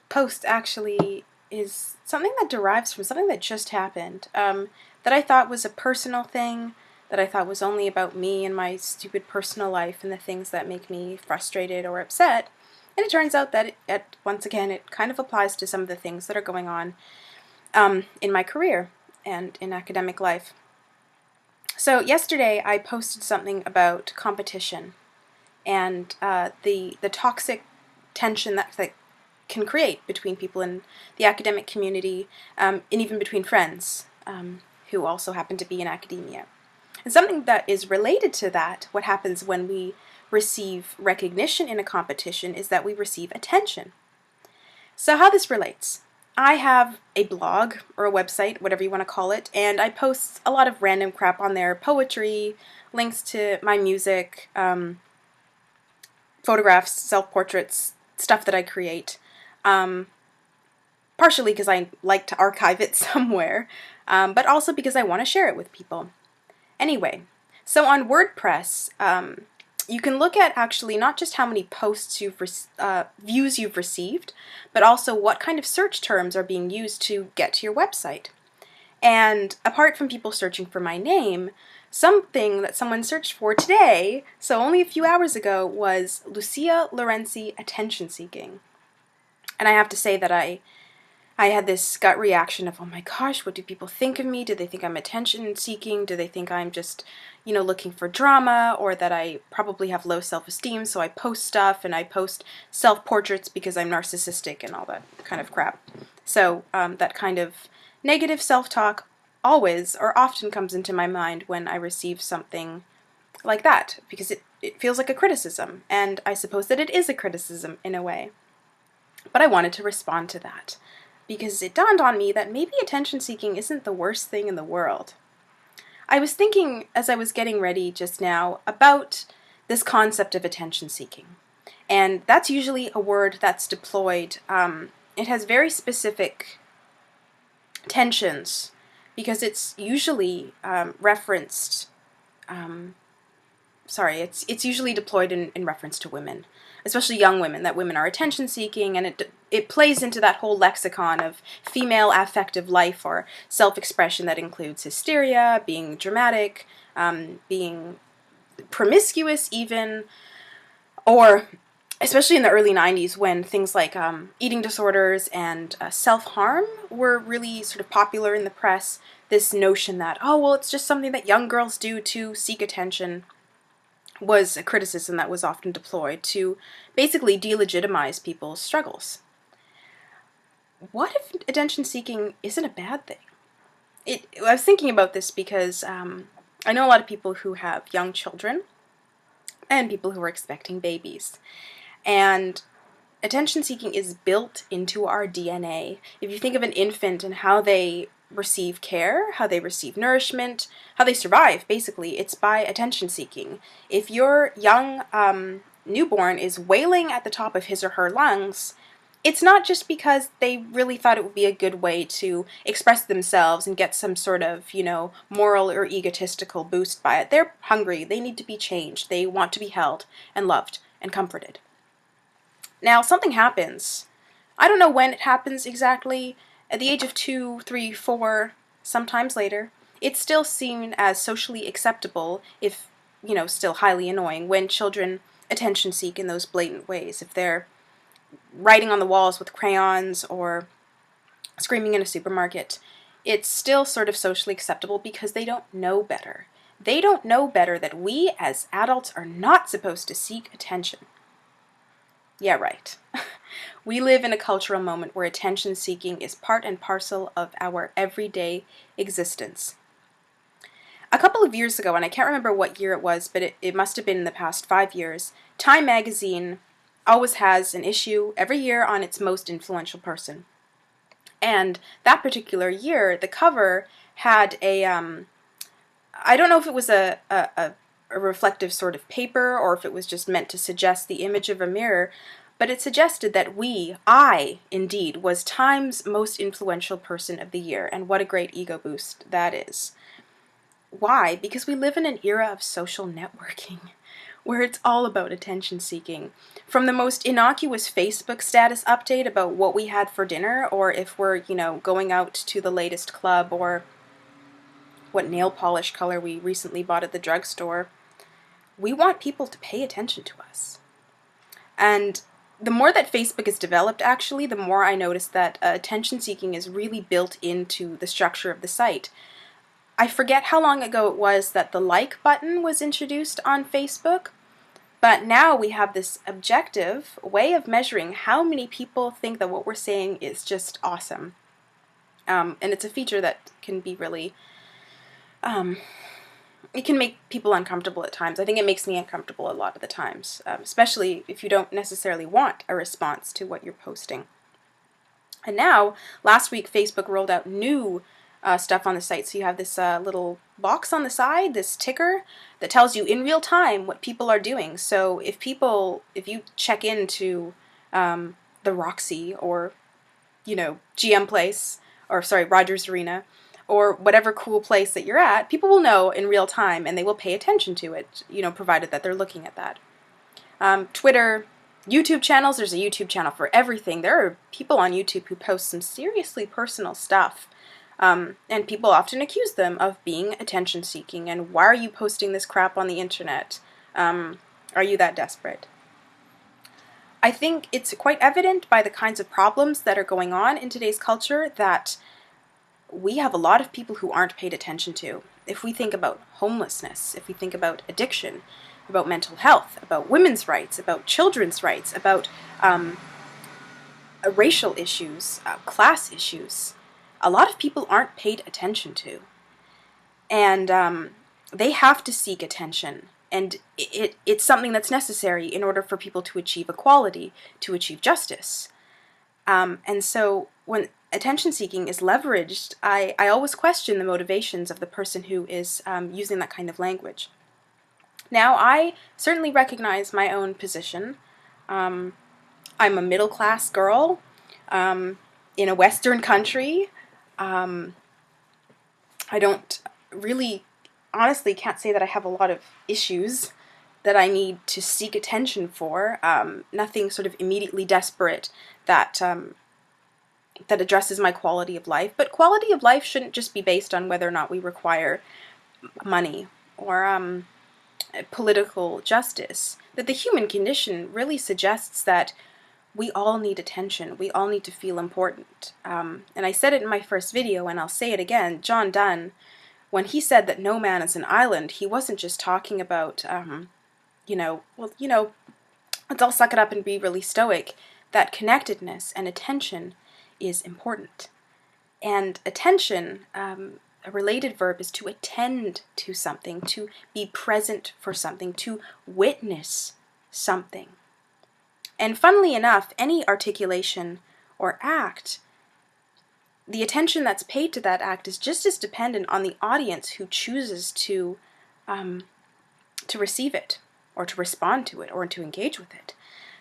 post actually is something that derives from something that just happened, that I thought was a personal thing, that I thought was only about me and my stupid personal life and the things that make me frustrated or upset. And it turns out that, once again, it kind of applies to some of the things that are going on in my career and in academic life. So yesterday I posted something about competition and the toxic tension that can create between people in the academic community, and even between friends who also happen to be in academia. And something that is related to that, what happens when we receive recognition in a competition, is that we receive attention. So how this relates. I have a blog or a website, whatever you want to call it, and I post a lot of random crap on there, poetry, links to my music, photographs, self-portraits, stuff that I create, partially because I like to archive it somewhere, but also because I want to share it with people. Anyway, so on WordPress, you can look at actually not just how many posts views you've received, but also what kind of search terms are being used to get to your website. And apart from people searching for my name, something that someone searched for today, so only a few hours ago, was Lucia Lorenzi attention seeking. And I have to say that I had this gut reaction of, oh my gosh, what do people think of me? Do they think I'm attention seeking? Do they think I'm just, looking for drama, or that I probably have low self-esteem, so I post stuff and I post self-portraits because I'm narcissistic and all that kind of crap. So that kind of negative self-talk always or often comes into my mind when I receive something like that, because it feels like a criticism, and I suppose that it is a criticism in a way. But I wanted to respond to that, because it dawned on me that maybe attention-seeking isn't the worst thing in the world. I was thinking, as I was getting ready just now, about this concept of attention-seeking. And that's usually a word that's deployed. It has very specific tensions, because it's usually referenced, it's usually deployed in reference to women, especially young women, that women are attention-seeking, and it plays into that whole lexicon of female affective life or self-expression that includes hysteria, being dramatic, being promiscuous even, or especially in the early 90s when things like eating disorders and self-harm were really sort of popular in the press, this notion that, oh, well, it's just something that young girls do to seek attention, was a criticism that was often deployed to basically delegitimize people's struggles. What if attention-seeking isn't a bad thing? I was thinking about this because I know a lot of people who have young children and people who are expecting babies. And attention-seeking is built into our DNA. If you think of an infant and how they receive care, how they receive nourishment, how they survive, basically, it's by attention-seeking. If your young newborn is wailing at the top of his or her lungs, it's not just because they really thought it would be a good way to express themselves and get some sort of, moral or egotistical boost by it. They're hungry. They need to be changed. They want to be held and loved and comforted. Now, something happens. I don't know when it happens exactly. At the age of 2, 3, 4, sometimes later, it's still seen as socially acceptable, if, still highly annoying, when children attention seek in those blatant ways. If they're writing on the walls with crayons or screaming in a supermarket, it's still sort of socially acceptable because they don't know better. They don't know better that we as adults are not supposed to seek attention. Yeah, right. We live in a cultural moment where attention-seeking is part and parcel of our everyday existence. A couple of years ago, and I can't remember what year it was, but it must have been in the past 5 years, Time magazine always has an issue every year on its most influential person. And that particular year, the cover had I don't know if it was a reflective sort of paper or if it was just meant to suggest the image of a mirror, but it suggested that I, indeed, was Time's most influential person of the year, and what a great ego boost that is. Why? Because we live in an era of social networking. where it's all about attention seeking. From the most innocuous Facebook status update about what we had for dinner, or if we're, going out to the latest club, or what nail polish color we recently bought at the drugstore, we want people to pay attention to us. And the more that Facebook is developed, actually, the more I notice that attention seeking is really built into the structure of the site. I forget how long ago it was that the like button was introduced on Facebook, but now we have this objective way of measuring how many people think that what we're saying is just awesome. And it's a feature that can be really, it can make people uncomfortable at times. I think it makes me uncomfortable a lot of the times, especially if you don't necessarily want a response to what you're posting. And now, last week, Facebook rolled out new stuff on the site. So you have this little box on the side, this ticker that tells you in real time what people are doing. So if you check into the Roxy, or GM Place, or sorry, Rogers Arena, or whatever cool place that you're at, people will know in real time and they will pay attention to it, provided that they're looking at that. Twitter, YouTube channels, there's a YouTube channel for everything. There are people on YouTube who post some seriously personal stuff. And people often accuse them of being attention-seeking, and why are you posting this crap on the internet? Are you that desperate? I think it's quite evident by the kinds of problems that are going on in today's culture that we have a lot of people who aren't paid attention to. If we think about homelessness, if we think about addiction, about mental health, about women's rights, about children's rights, about racial issues, class issues, a lot of people aren't paid attention to. And they have to seek attention. And it's something that's necessary in order for people to achieve equality, to achieve justice. And so when attention seeking is leveraged, I always question the motivations of the person who is using that kind of language. Now, I certainly recognize my own position. I'm a middle-class girl in a Western country. I don't really, honestly, can't say that I have a lot of issues that I need to seek attention for. Nothing sort of immediately desperate that addresses my quality of life. But quality of life shouldn't just be based on whether or not we require money or political justice. That the human condition really suggests that we all need attention. We all need to feel important. And I said it in my first video, and I'll say it again. John Donne, when he said that no man is an island, he wasn't just talking about, let's all suck it up and be really stoic. That connectedness and attention is important. And attention, a related verb, is to attend to something, to be present for something, to witness something. And funnily enough, any articulation or act, the attention that's paid to that act is just as dependent on the audience who chooses to receive it, or to respond to it, or to engage with it.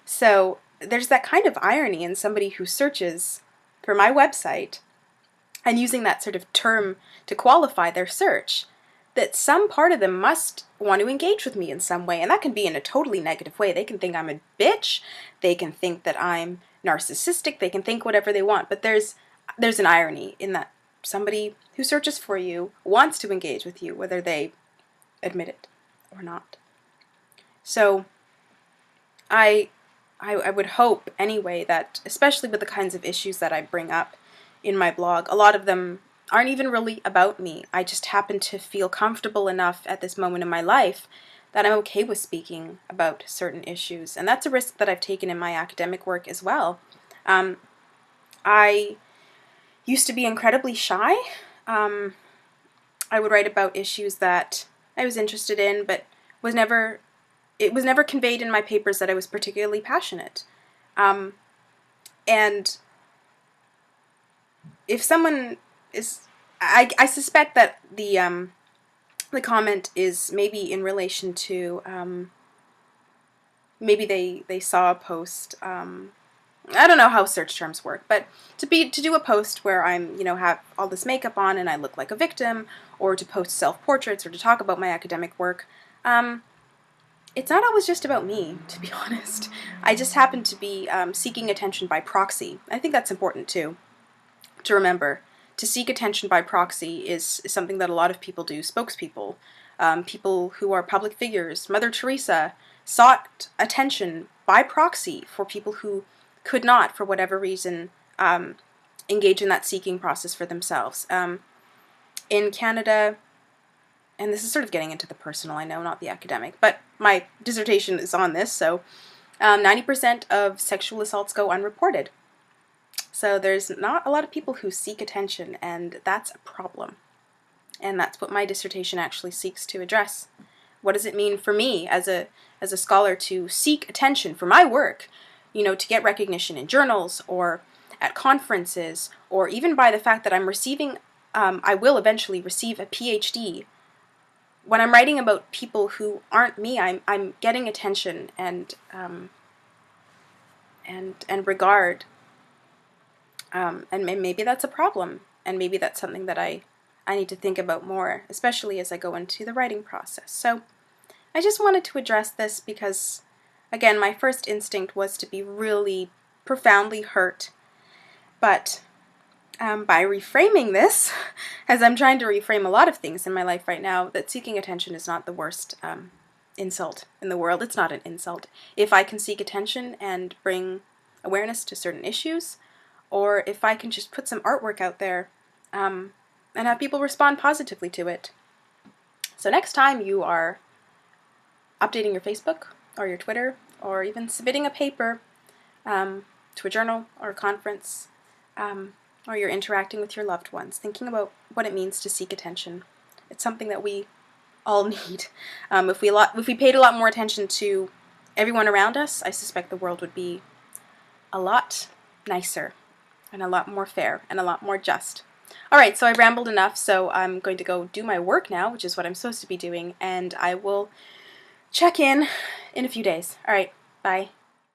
So there's that kind of irony in somebody who searches for my website and using that sort of term to qualify their search, that some part of them must want to engage with me in some way, and that can be in a totally negative way. They can think I'm a bitch, they can think that I'm narcissistic, they can think whatever they want, but there's an irony in that somebody who searches for you wants to engage with you, whether they admit it or not. So I would hope anyway that, especially with the kinds of issues that I bring up in my blog, a lot of them aren't even really about me. I just happen to feel comfortable enough at this moment in my life that I'm okay with speaking about certain issues. And that's a risk that I've taken in my academic work as well. I used to be incredibly shy. I would write about issues that I was interested in, but it was never conveyed in my papers that I was particularly passionate. And if someone is, I suspect that the comment is maybe in relation to, maybe they saw a post, I don't know how search terms work, but to do a post where I'm, have all this makeup on and I look like a victim, or to post self-portraits, or to talk about my academic work, it's not always just about me, to be honest. I just happen to be seeking attention by proxy. I think that's important too, to remember. To seek attention by proxy is something that a lot of people do. Spokespeople, people who are public figures. Mother Teresa sought attention by proxy for people who could not, for whatever reason, engage in that seeking process for themselves. In Canada, and this is sort of getting into the personal, I know, not the academic, but my dissertation is on this, so 90% of sexual assaults go unreported. So there's not a lot of people who seek attention, and that's a problem. And that's what my dissertation actually seeks to address. What does it mean for me as a scholar to seek attention for my work, to get recognition in journals or at conferences, or even by the fact that I'm receiving, I will eventually receive a PhD. When I'm writing about people who aren't me, I'm getting attention and regard, and maybe that's a problem, and maybe that's something that I need to think about more, especially as I go into the writing process. So I just wanted to address this because, again, my first instinct was to be really profoundly hurt, but by reframing this, as I'm trying to reframe a lot of things in my life right now, that seeking attention is not the worst insult in the world. It's not an insult. If I can seek attention and bring awareness to certain issues, or if I can just put some artwork out there and have people respond positively to it. So next time you are updating your Facebook or your Twitter, or even submitting a paper to a journal or a conference, or you're interacting with your loved ones, thinking about what it means to seek attention. It's something that we all need. If we paid a lot more attention to everyone around us, I suspect the world would be a lot nicer and a lot more fair and a lot more just. Alright, so I rambled enough, so I'm going to go do my work now, which is what I'm supposed to be doing, and I will check in a few days. Alright, bye.